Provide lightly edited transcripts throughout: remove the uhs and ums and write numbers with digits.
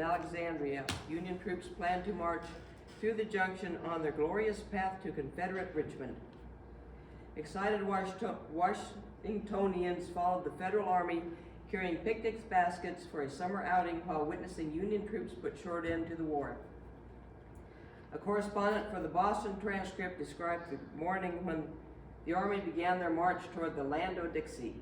Alexandria, Union troops planned to march through the junction on their glorious path to Confederate Richmond. Excited Washingtonians followed the Federal Army carrying picnic baskets for a summer outing while witnessing Union troops put short end to the war. A correspondent for the Boston Transcript described the morning when the Army began their march toward the land o' Dixie.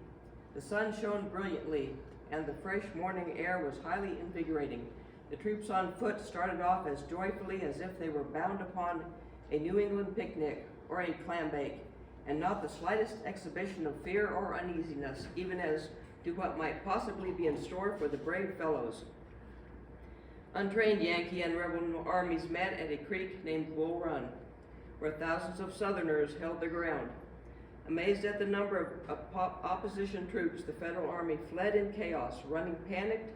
The sun shone brilliantly, and the fresh morning air was highly invigorating. The troops on foot started off as joyfully as if they were bound upon a New England picnic or a clam bake, and not the slightest exhibition of fear or uneasiness, even as to what might possibly be in store for the brave fellows. Untrained Yankee and rebel armies met at a creek named Bull Run, where thousands of Southerners held their ground. Amazed at the number of opposition troops, the Federal Army fled in chaos, running panicked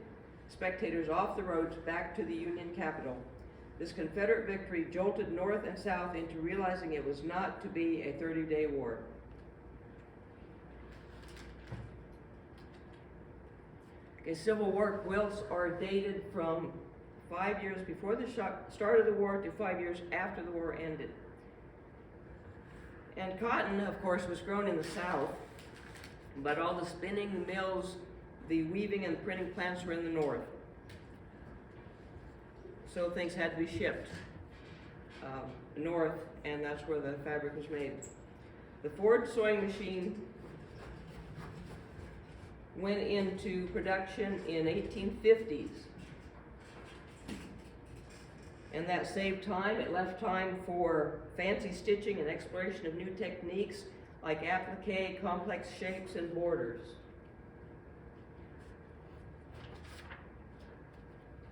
spectators off the roads back to the Union capital. This Confederate victory jolted North and South into realizing it was not to be a 30-day war. Okay, Civil War quilts are dated from 5 years before the start of the war to 5 years after the war ended. And cotton, of course, was grown in the South, but all the spinning mills, the weaving and printing plants were in the North. So things had to be shipped north, and that's where the fabric was made. The Ford sewing machine went into production in 1850s. And that saved time. It left time for fancy stitching and exploration of new techniques like applique, complex shapes, and borders.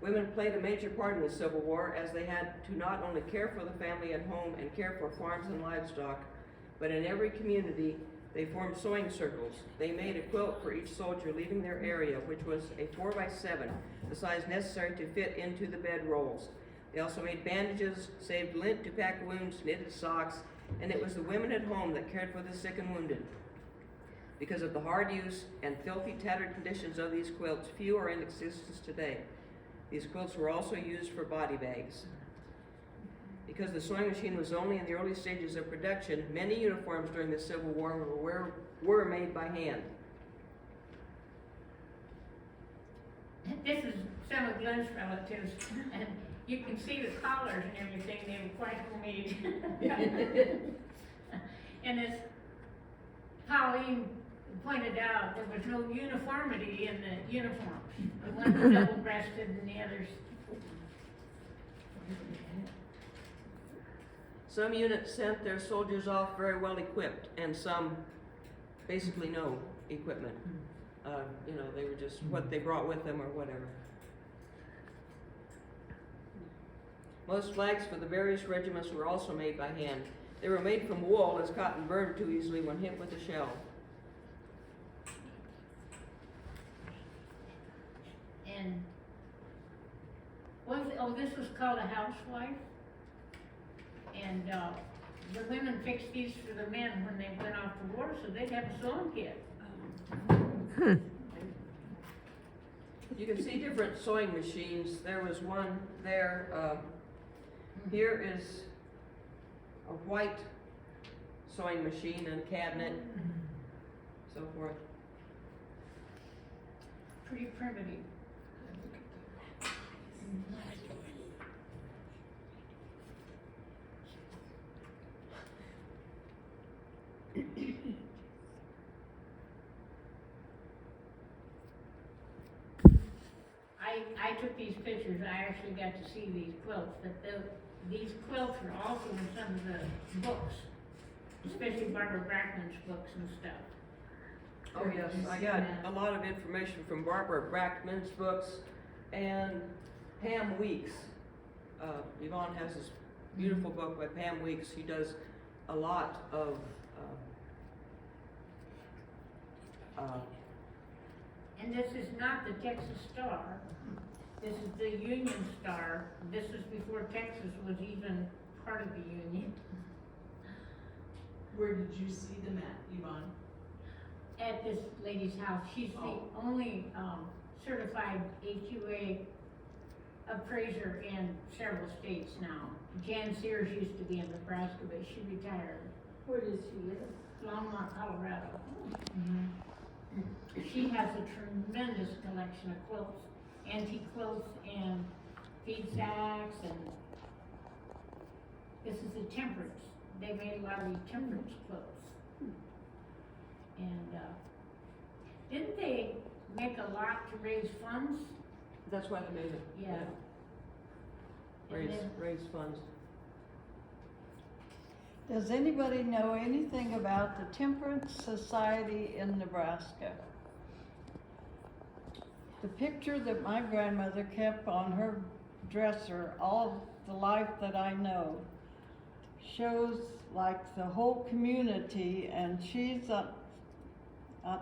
Women played a major part in the Civil War, as they had to not only care for the family at home and care for farms and livestock, but in every community they formed sewing circles. They made a quilt for each soldier leaving their area, which was a 4x7, the size necessary to fit into the bed rolls. They also made bandages, saved lint to pack wounds, knitted socks, and it was the women at home that cared for the sick and wounded. Because of the hard use and filthy, tattered conditions of these quilts, few are in existence today. These quilts were also used for body bags. Because the sewing machine was only in the early stages of production, many uniforms during the Civil War were made by hand. This is some of Glenn's relatives, and you can see the collars and everything. They were quite homemade. And as Pauline pointed out, there was no uniformity in the uniforms. The ones were double-breasted and the others. Some units sent their soldiers off very well equipped, and some basically no equipment. They were just what they brought with them or whatever. Most flags for the various regiments were also made by hand. They were made from wool, as cotton burned too easily when hit with a shell. And this was called a housewife. And the women fixed these for the men when they went off to war, so they'd have a sewing kit. You can see different sewing machines. There was one there. Here is a white sewing machine and cabinet, so forth. Pretty primitive. I took these pictures. I actually got to see these quilts. These quilts are also in some of the books, especially Barbara Brackman's books and stuff. Oh yes, I got a lot of information from Barbara Brackman's books and Pam Weeks. Yvonne has this beautiful book by Pam Weeks. She does a lot of and this is not the Texas Star. This is the Union Star. This is before Texas was even part of the Union. Where did you see them at, Yvonne? At this lady's house. She's the only certified HUA appraiser in several states now. Jan Sears used to be in Nebraska, but she retired. Where does she live? Longmont, Colorado. She has a tremendous collection of quilts, antique quilts and feed sacks, and this is the temperance. They made a lot of these temperance quilts. And, didn't they make a lot to raise funds? That's why they made it. Yeah. And then- Raise funds. Does anybody know anything about the Temperance Society in Nebraska? The picture that my grandmother kept on her dresser all the life that I know shows like the whole community, and she's at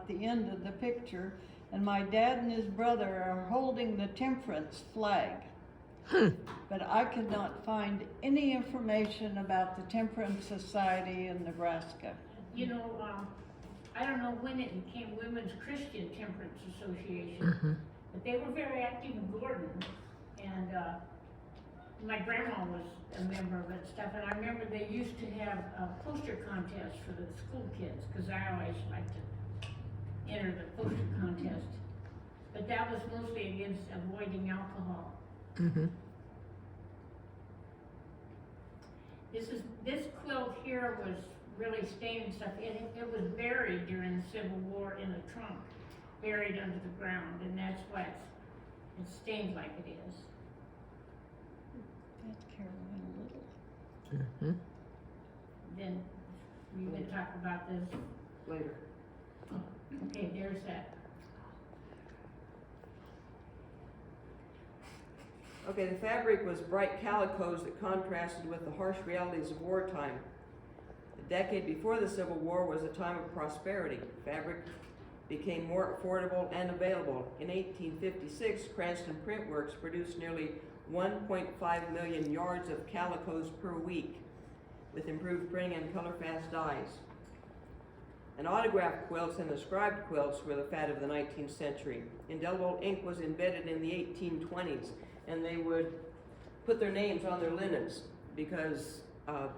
the end of the picture, and my dad and his brother are holding the temperance flag. But I could not find any information about the Temperance Society in Nebraska. You know, I don't know when it became Women's Christian Temperance Association, but they were very active in Gordon, and, my grandma was a member of it and stuff, and I remember they used to have a poster contest for the school kids, cause I always liked to enter the poster contest. But that was mostly against avoiding alcohol. This quilt here was really stained and stuff. It was buried during the Civil War in a trunk, buried under the ground, and that's why it's stained like it is. That's Carolyn Little. Then we can talk about this. Later. Okay, there's that. Okay, the fabric was bright calicos that contrasted with the harsh realities of wartime. The decade before the Civil War was a time of prosperity. Fabric became more affordable and available. In 1856, Cranston Print Works produced nearly 1.5 million yards of calicos per week, with improved printing and color-fast dyes. And autographed quilts and inscribed quilts were the fad of the 19th century. Indelible ink was invented in the 1820s, and they would put their names on their linens because a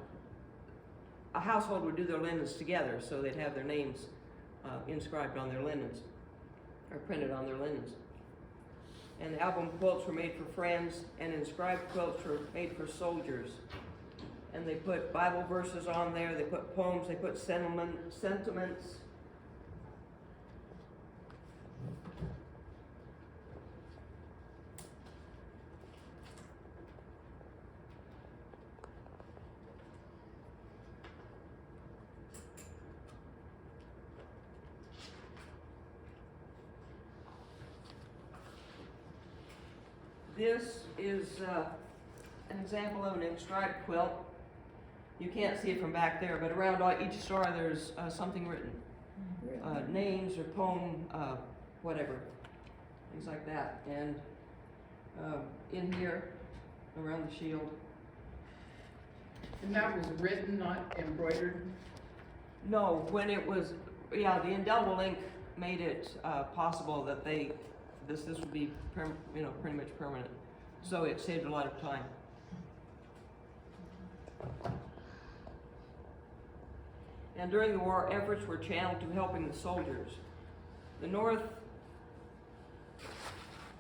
household would do their linens together, so they'd have their names inscribed on their linens, or printed on their linens. And album quilts were made for friends, and inscribed quilts were made for soldiers. And they put Bible verses on there, they put poems, they put sentiments. This is an example of an inscribed quilt. You can't see it from back there, but around each star there's something written. Names or poem, whatever, things like that. And in here, around the shield. And that was written, not embroidered? No, when it was, yeah, the indelible ink made it possible that this would be, pretty much permanent. So it saved a lot of time. And during the war, efforts were channeled to helping the soldiers. The North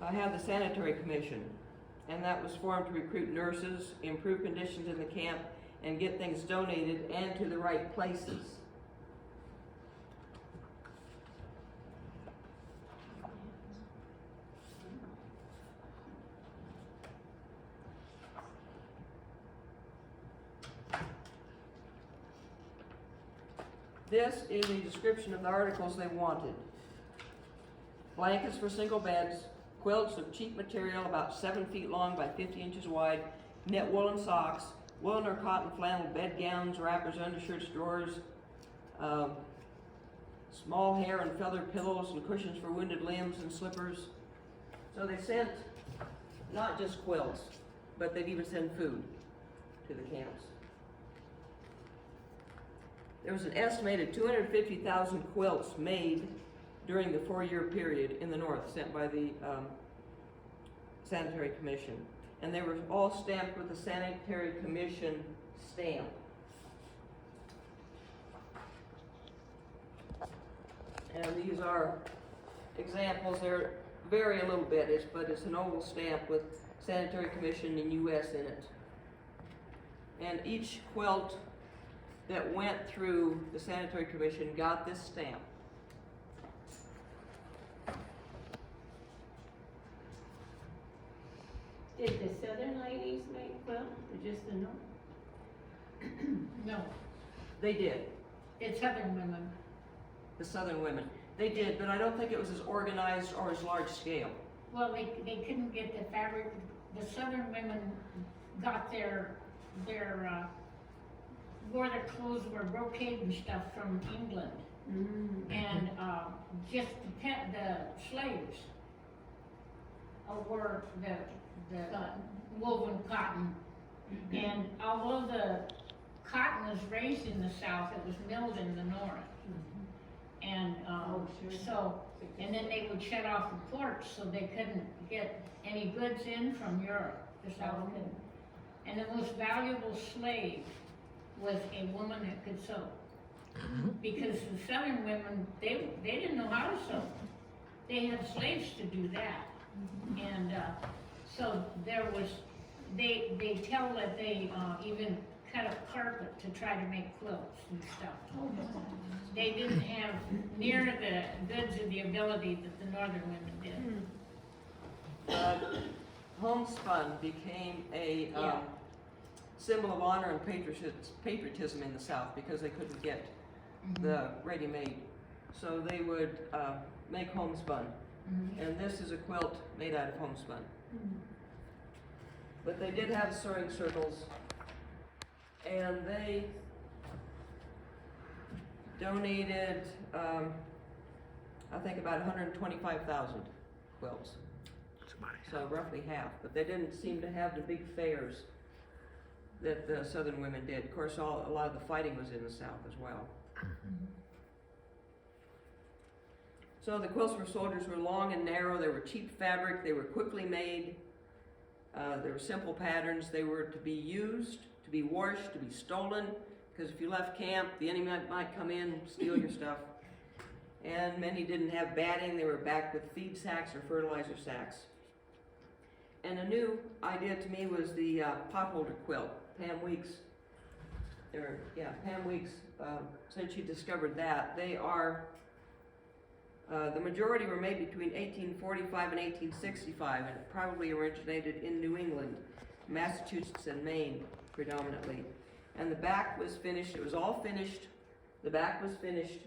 had the Sanitary Commission, and that was formed to recruit nurses, improve conditions in the camp, and get things donated and to the right places. This is a description of the articles they wanted. Blankets for single beds, quilts of cheap material about 7 feet long by 50 inches wide, net woolen socks, woolen or cotton flannel bed gowns, wrappers, undershirts, drawers, small hair and feather pillows and cushions for wounded limbs and slippers. So they sent not just quilts, but they'd even send food to the camps. There was an estimated 250,000 quilts made during the 4-year period in the North, sent by the Sanitary Commission. and they were all stamped with the Sanitary Commission stamp. And these are examples. They're vary a little bit, but it's an oval stamp with Sanitary Commission and US in it. And each quilt that went through the Sanitary Commission got this stamp. Did the southern ladies make quilt, or just the north? No, They did, it's Southern women. the Southern women. They did, but I don't think it was as organized or as large scale. Well, they couldn't get the fabric, the Southern women got wore their clothes were brocade and stuff from England. And, just the slaves were the woven cotton. And although the cotton was raised in the South, it was milled in the North. And, so, and then they would shut off the ports so they couldn't get any goods in from Europe, the South couldn't. And the most valuable slave was a woman that could sew. Because the Southern women, they didn't know how to sew. They had slaves to do that. And, so there was, they tell that they, even cut a carpet to try to make quilts and stuff. They didn't have near the goods and the ability that the Northern women did. Homespun became a symbol of honor and patriotism in the South because they couldn't get the ready-made. So they would make homespun. And this is a quilt made out of homespun. But they did have sewing circles, and they donated, I think about 125,000 quilts. So roughly half, but they didn't seem to have the big fairs that the Southern women did. Of course, a lot of the fighting was in the South as well. So the quilts for soldiers were long and narrow, they were cheap fabric, they were quickly made, they were simple patterns, they were to be used, to be washed, to be stolen, because if you left camp, the enemy might come in and steal your stuff. And many didn't have batting, they were backed with feed sacks or fertilizer sacks. And a new idea to me was the potholder quilt. Pam Weeks, Pam Weeks, since she discovered that, they are, the majority were made between 1845 and 1865, and it probably originated in New England, Massachusetts and Maine predominantly. And the back was finished, it was all finished, the back was finished,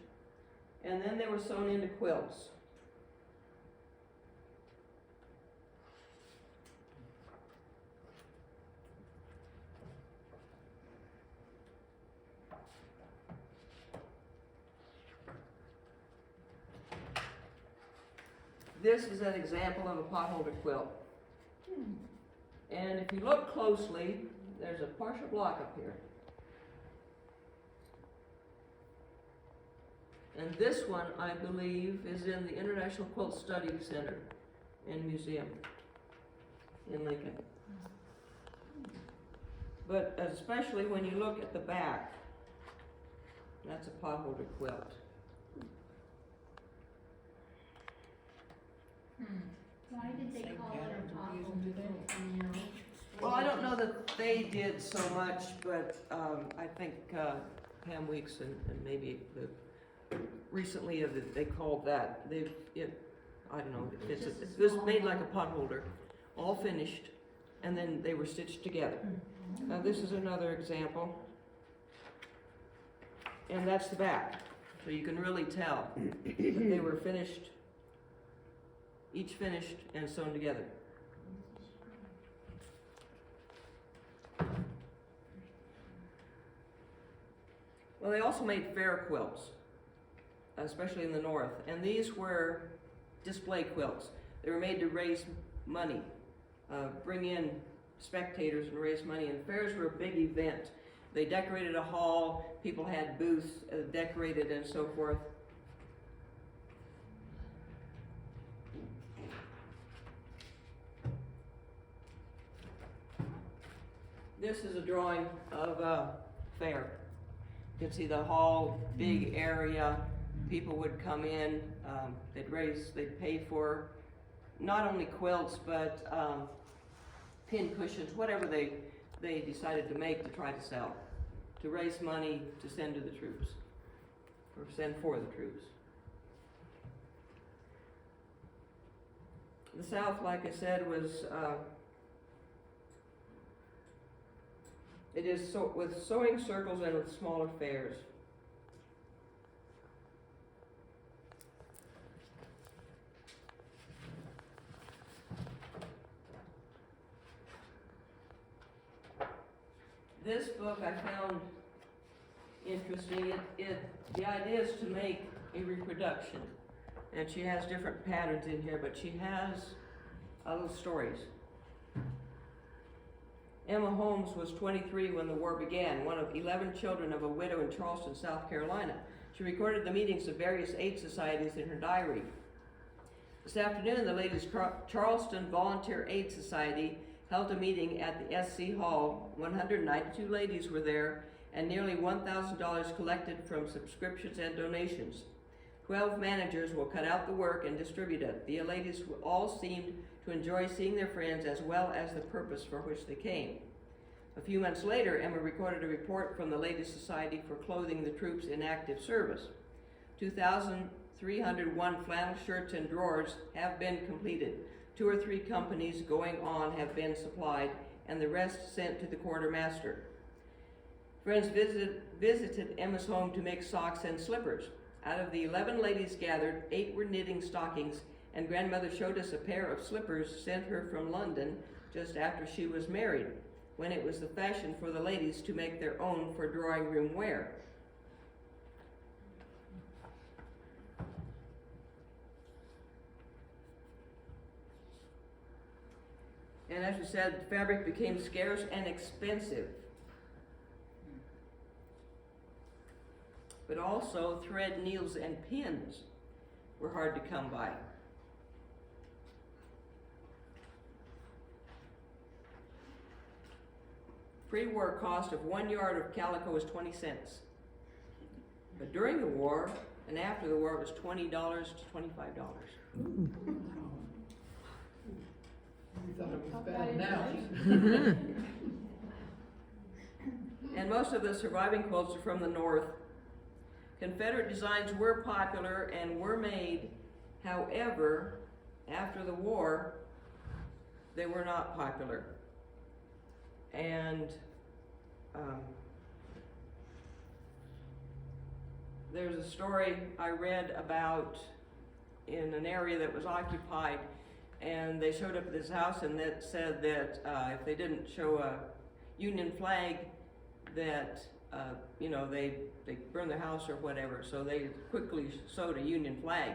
and then they were sewn into quilts. This is an example of a potholder quilt. And if you look closely, there's a partial block up here. And this one, I believe, is in the International Quilt Study Center and Museum in Lincoln. But especially when you look at the back, that's a potholder quilt. Why did they call it a potholder quilt? Well, I don't know that they did so much, but I think Pam Weeks and maybe recently they called that. I don't know. It was made like a potholder, all finished, and then they were stitched together. This is another example, and that's the back. So you can really tell that they were finished, each finished and sewn together. Well, they also made fair quilts, especially in the North, and these were display quilts. They were made to raise money, bring in spectators and raise money, and fairs were a big event. They decorated a hall, people had booths decorated and so forth. This is a drawing of a fair. You can see the hall, big area, people would come in, they'd pay for not only quilts, but, pin cushions, whatever they decided to make to try to sell, to raise money to send to the troops, or send for the troops. The South, like I said, was, it is with sewing circles and with smaller fairs. This book I found interesting. The idea is to make a reproduction. And she has different patterns in here, but she has little stories. Emma Holmes was 23 when the war began, one of 11 children of a widow in Charleston, South Carolina. She recorded the meetings of various aid societies in her diary. This afternoon, the Ladies Charleston Volunteer Aid Society held a meeting at the SC Hall. 192 ladies were there, and nearly $1,000 collected from subscriptions and donations. 12 managers will cut out the work and distribute it. The ladies all seemed to enjoy seeing their friends as well as the purpose for which they came. A few months later, Emma recorded a report from the Ladies Society for clothing the troops in active service. 2,301 flannel shirts and drawers have been completed. 2 or 3 companies going on have been supplied, and the rest sent to the quartermaster. Friends visited Emma's home to make socks and slippers. Out of the 11 ladies gathered, 8 were knitting stockings, and grandmother showed us a pair of slippers sent her from London just after she was married, when it was the fashion for the ladies to make their own for drawing room wear. And as we said, fabric became scarce and expensive. But also thread, needles, and pins were hard to come by. Pre-war cost of 1 yard of calico was 20 cents. But during the war and after the war, it was $20 to $25. We thought it was bad now. And most of the surviving quilts are from the North. Confederate designs were popular and were made. However, after the war, they were not popular. And there's a story I read about in an area that was occupied, and they showed up at this house and that said that if they didn't show a Union flag, that you know, they burned their house or whatever. So they quickly sewed a Union flag.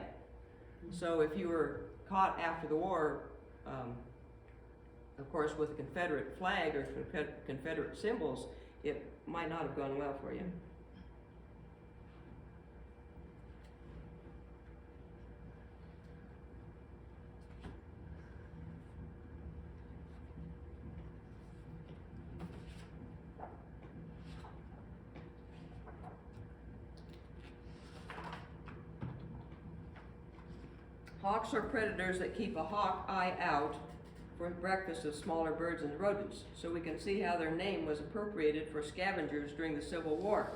So if you were caught after the war, of course, with a Confederate flag or Confederate symbols, it might not have gone well for you. Hawks are predators that keep a hawk eye out for breakfast of smaller birds and rodents, so we can see how their name was appropriated for scavengers during the Civil War.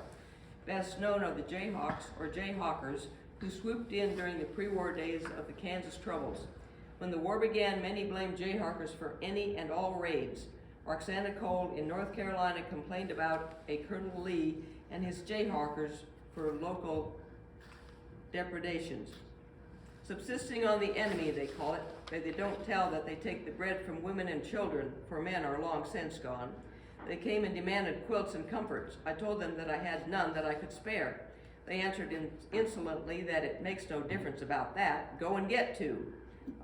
Best known are the Jayhawks or Jayhawkers, who swooped in during the pre-war days of the Kansas Troubles. When the war began, many blamed Jayhawkers for any and all raids. Roxana Cole in North Carolina complained about a Colonel Lee and his Jayhawkers for local depredations. Subsisting on the enemy, they call it, but they don't tell that they take the bread from women and children, for men are long since gone. They came and demanded quilts and comforts. I told them that I had none that I could spare. They answered insolently that it makes no difference about that. Go and get 2.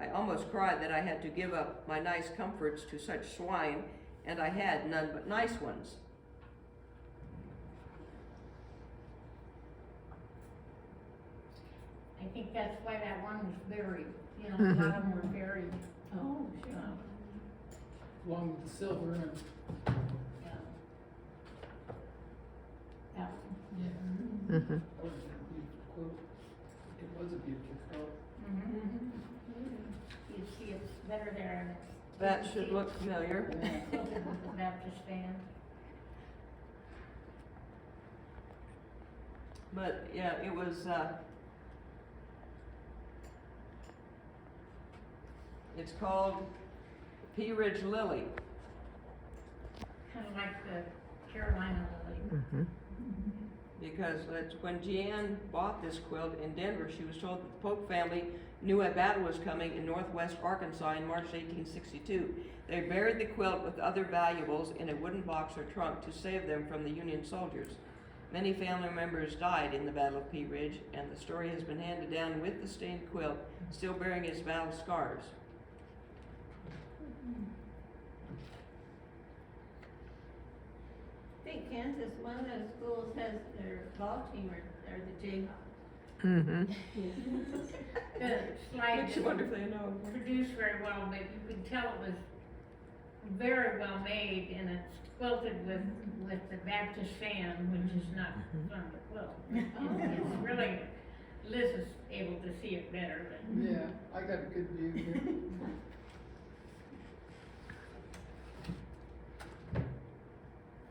I almost cried that I had to give up my nice comforts to such swine, and I had none but nice ones. I think that's why that one was buried, you know, a lot of them were buried. Oh, sure. Along with the silver and Yeah. That was a beautiful quilt. It was a beautiful quilt. You see it's better there and it's. That should look familiar. Baptist fan. But yeah, it was, it's called Pea Ridge Lily. Kind of like the Carolina lily. Because that's when Jeanne bought this quilt in Denver, she was told that the Polk family knew a battle was coming in northwest Arkansas in March 1862. They buried the quilt with other valuables in a wooden box or trunk to save them from the Union soldiers. Many family members died in the Battle of Pea Ridge, and the story has been handed down with the stained quilt, still bearing its battle scars. I think Kansas, one of those schools has their ball team or the Jayhawks. The slide Makes you wonder if they know. produced very well, but you could tell it was very well made, and it's quilted with the Baptist fan, which is not fun to quilt. It's really, Liz is able to see it better, but. Yeah, I got a good view here.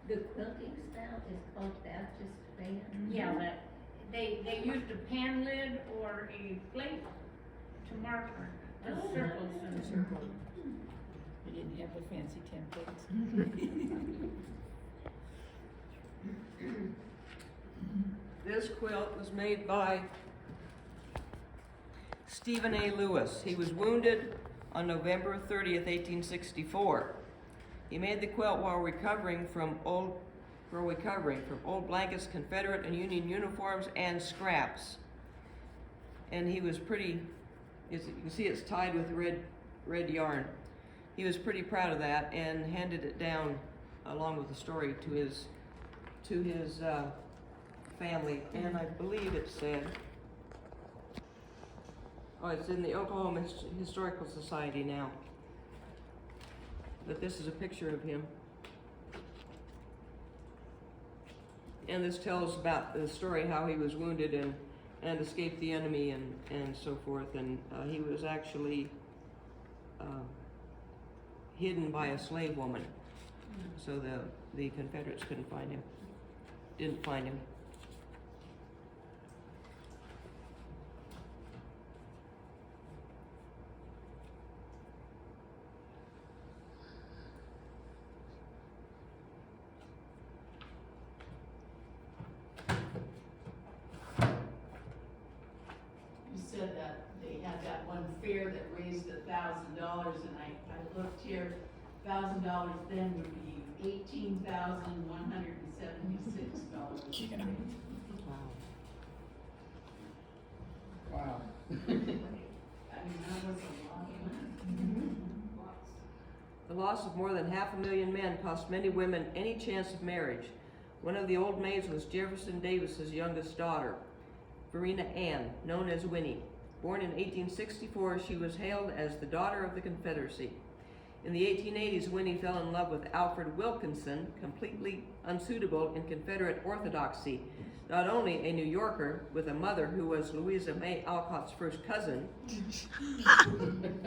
The quilting style is called Baptist fan. Yeah, that, they used a pan lid or a plate to mark the circles and. You didn't have the fancy templates. This quilt was made by Stephen A. Lewis. He was wounded on November 30th, 1864. He made the quilt while recovering from old blankets, Confederate and Union uniforms, and scraps. And he was pretty, as you can see, it's tied with red yarn. He was pretty proud of that and handed it down along with the story to his family. And I believe it said, oh, it's in the Oklahoma Historical Society now. But this is a picture of him. And this tells about the story, how he was wounded and escaped the enemy and so forth. And he was actually hidden by a slave woman. So the Confederates didn't find him. You said that they had that one fair that raised $1,000, and I looked here, $1,000 then would be $18,176. Wow. I mean, that was a lot of money. The loss of more than 500,000 men cost many women any chance of marriage. One of the old maids was Jefferson Davis's youngest daughter, Verena Ann, known as Winnie. Born in 1864, she was hailed as the daughter of the Confederacy. In the 1880s, Winnie fell in love with Alfred Wilkinson, completely unsuitable in Confederate orthodoxy. Not only a New Yorker with a mother who was Louisa May Alcott's first cousin,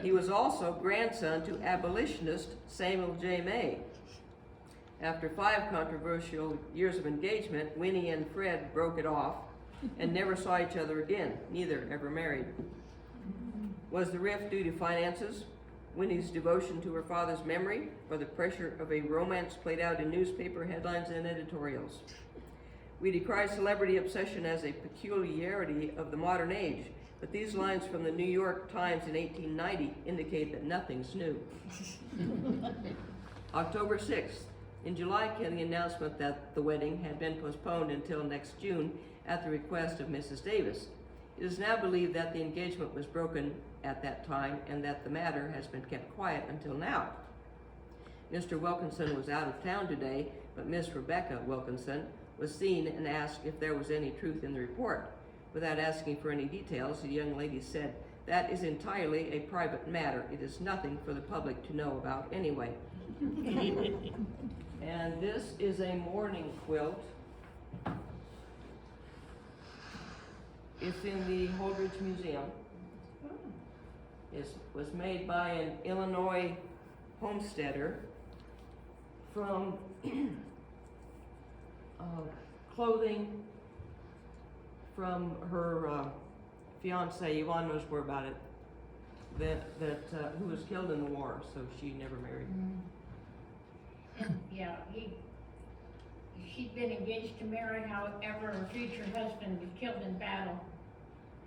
he was also grandson to abolitionist Samuel J. May. After 5 controversial years of engagement, Winnie and Fred broke it off and never saw each other again. Neither ever married. Was the rift due to finances, Winnie's devotion to her father's memory, or the pressure of a romance played out in newspaper headlines and editorials? We decry celebrity obsession as a peculiarity of the modern age, but these lines from the New York Times in 1890 indicate that nothing's new. October 6th. In July came the announcement that the wedding had been postponed until next June at the request of Mrs. Davis. It is now believed that the engagement was broken at that time and that the matter has been kept quiet until now. Mr. Wilkinson was out of town today, but Miss Rebecca Wilkinson was seen and asked if there was any truth in the report. Without asking for any details, the young lady said, "That is entirely a private matter. It is nothing for the public to know about anyway." And this is a mourning quilt. It's in the Holdridge Museum. It was made by an Illinois homesteader from clothing from her fiance. Yvonne knows more about it. Who was killed in the war, so she never married. And, yeah, she'd been engaged to marry, however, her future husband was killed in battle.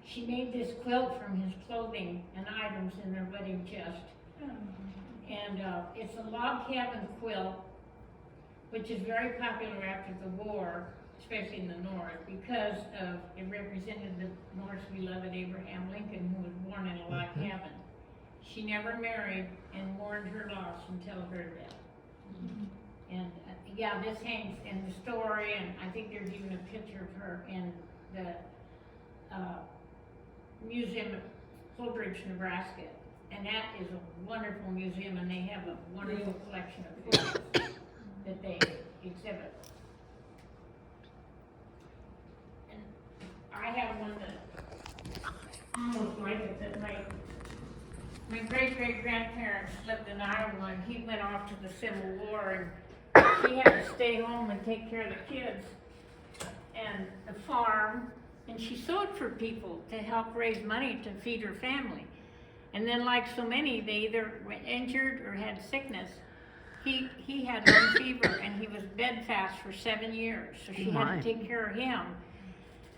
She made this quilt from his clothing and items in their wedding chest. And it's a log cabin quilt, which is very popular after the war, especially in the North, because it represented the North's beloved Abraham Lincoln, who was born in a log cabin. She never married and mourned her loss until her death. And yeah, this hangs in the story, and I think there's even a picture of her in the museum at Holdridge, Nebraska. And that is a wonderful museum, and they have a wonderful collection of quilts that they exhibit. And I have one that almost like it, that my great-great-grandparents lived in Iowa, and he went off to the Civil War, and she had to stay home and take care of the kids and the farm, and she sewed for people to help raise money to feed her family. And then, like so many, they either were injured or had sickness. He had lung fever, and he was bedfast for 7 years, so she had to take care of him.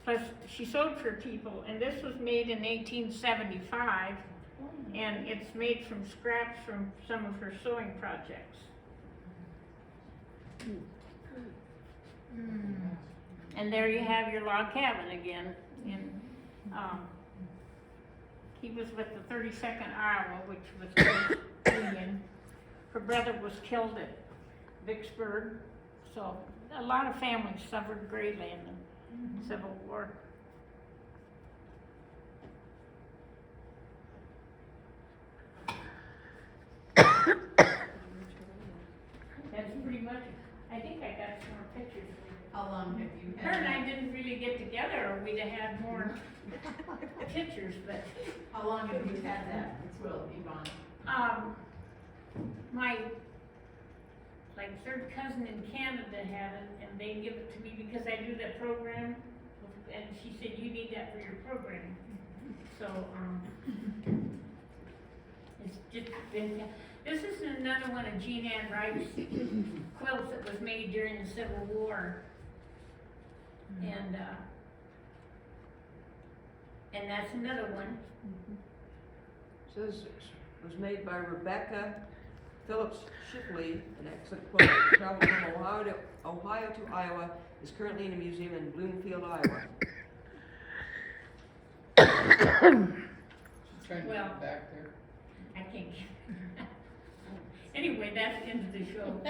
Plus, she sewed for people, and this was made in 1875, and it's made from scraps from some of her sewing projects. And there you have your log cabin again. He was with the 32nd Iowa, which was the Union. Her brother was killed at Vicksburg, so a lot of families suffered greatly in the Civil War. That's pretty much it. I think I got some more pictures. How long have you Her had and I that? didn't really get together, or we'd have had more pictures, but, How long have you had that quilt, Yvonne? my, third cousin in Canada had it, and they give it to me because I do that program, and she said, you need that for your program. So, it's just been, this is another one of Jean Ann Wright's quilts that was made during the Civil War. And that's another one. Says it was made by Rebecca Phillips Shipley, an excellent quilt. Traveled from Ohio to Iowa, is currently in a museum in Bloomfield, Iowa. She's trying to Well- get back there. I can't. Anyway, that's the end of the show.